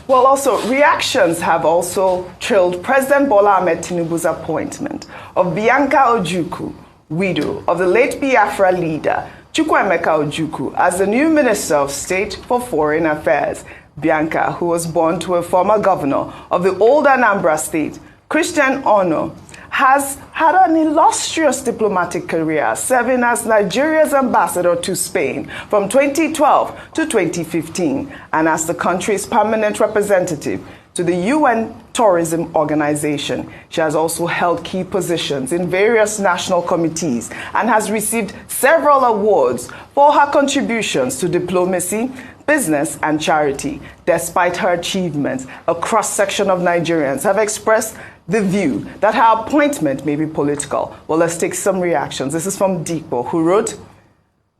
Well, also, reactions have also trailed President Bola TINUBU's appointment of Binaca Ojukwu, widow of the late Biafra leader Chukwuemeka Ojukwu, as the new Minister of State for Foreign Affairs. Binaca, who was born to a former governor of the old Anambra State, Christian Ono, has had an illustrious diplomatic career, serving as Nigeria's ambassador to Spain from 2012 to 2015 and as the country's permanent representative to the UN Tourism Organization. She has also held key positions in various national committees and has received several awards for her contributions to diplomacy, business, and charity. Despite her achievements, a cross-section of Nigerians have expressed the view that her appointment may be political. Well, let's take some reactions. This is from Deepo, who wrote,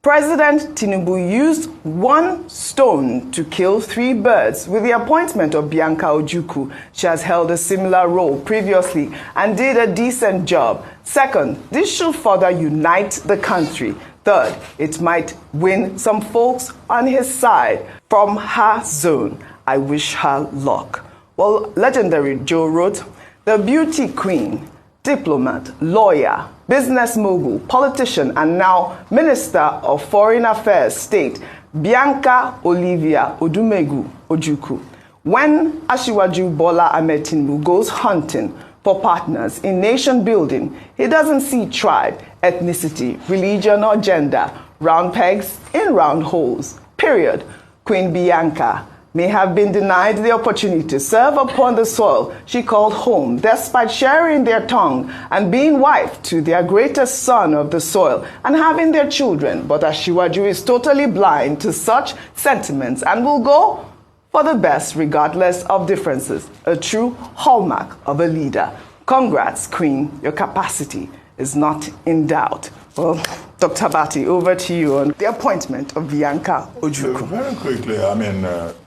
President Tinubu used one stone to kill 3 birds with the appointment of Binaca Ojukwu. She has held a similar role previously and did a decent job. Second, this should further unite the country. Third, it might win some folks on his side. From her zone, I wish her luck. Well, legendary Joe wrote, the beauty queen, diplomat, lawyer, business mogul, politician, and now Minister of Foreign Affairs State, Binaca Olivia Odumegu Ojukwu. When Asiwaju Bola Tinubu goes hunting for partners in nation building, he doesn't see tribe, ethnicity, religion, or gender. Round pegs in round holes. Period. Queen Binaca may have been denied the opportunity to serve upon the soil she called home, despite sharing their tongue and being wife to their greatest son of the soil and having their children. But Asiwaju is totally blind to such sentiments and will go for the best regardless of differences, a true hallmark of a leader. Congrats, Queen, your capacity is not in doubt. Well, Dr. Bati, over to you on the appointment of Binaca Ojukwu. Very quickly,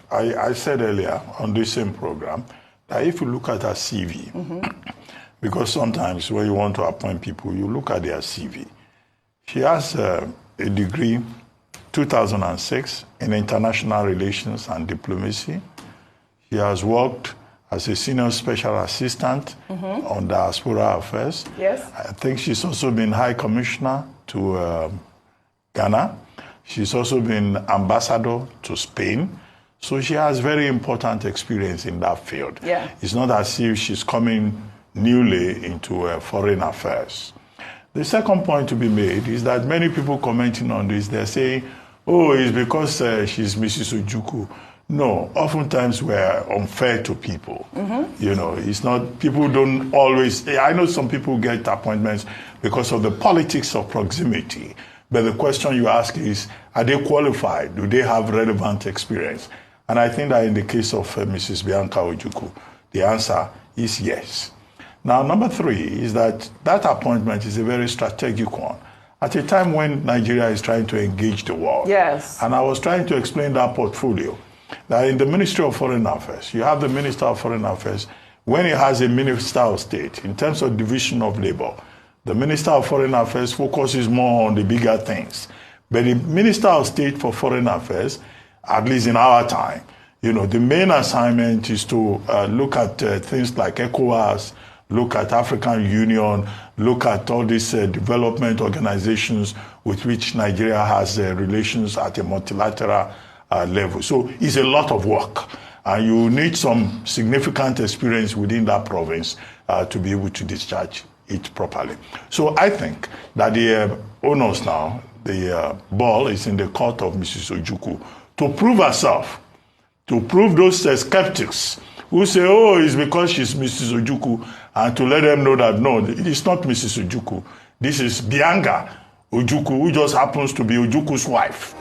I said earlier on this same program that if you look at her CV, because sometimes when you want to appoint people, you look at their CV. She has a degree, 2006, in international relations and diplomacy. She has worked as a senior special assistant on diaspora affairs. Yes. I think she's also been High Commissioner to Ghana. She's also been ambassador to Spain. So she has very important experience in that field. Yeah. It's not as if she's coming newly into foreign affairs. The second point to be made is that many people commenting on this, they're saying, oh, it's because she's Mrs. Ojukwu. No, oftentimes we're unfair to people. You know, it's not, people don't always, I know some people get appointments because of the politics of proximity. But the question you ask is, are they qualified? Do they have relevant experience? And I think that in the case of Mrs. Binaca Ojukwu, the answer is yes. Now, number 3 is that appointment is a very strategic one at a time when Nigeria is trying to engage the world. Yes. And I was trying to explain that portfolio. That in the Ministry of Foreign Affairs, you have the Minister of Foreign Affairs. When it has a Minister of State, in terms of division of labor, the Minister of Foreign Affairs focuses more on the bigger things. But the Minister of State for Foreign Affairs, at least in our time, you know, the main assignment is to look at things like ECOWAS, look at African Union, look at all these development organizations with which Nigeria has relations at a multilateral level. So it's a lot of work. And you need some significant experience within that province to be able to discharge it properly. So I think that the onus now, the ball is in the court of Mrs. Ojukwu to prove herself, to prove those skeptics who say, oh, it's because she's Mrs. Ojukwu, and to let them know that, no, it's not Mrs. Ojukwu. This is Binaca Ojukwu, who just happens to be Ojukwu's wife.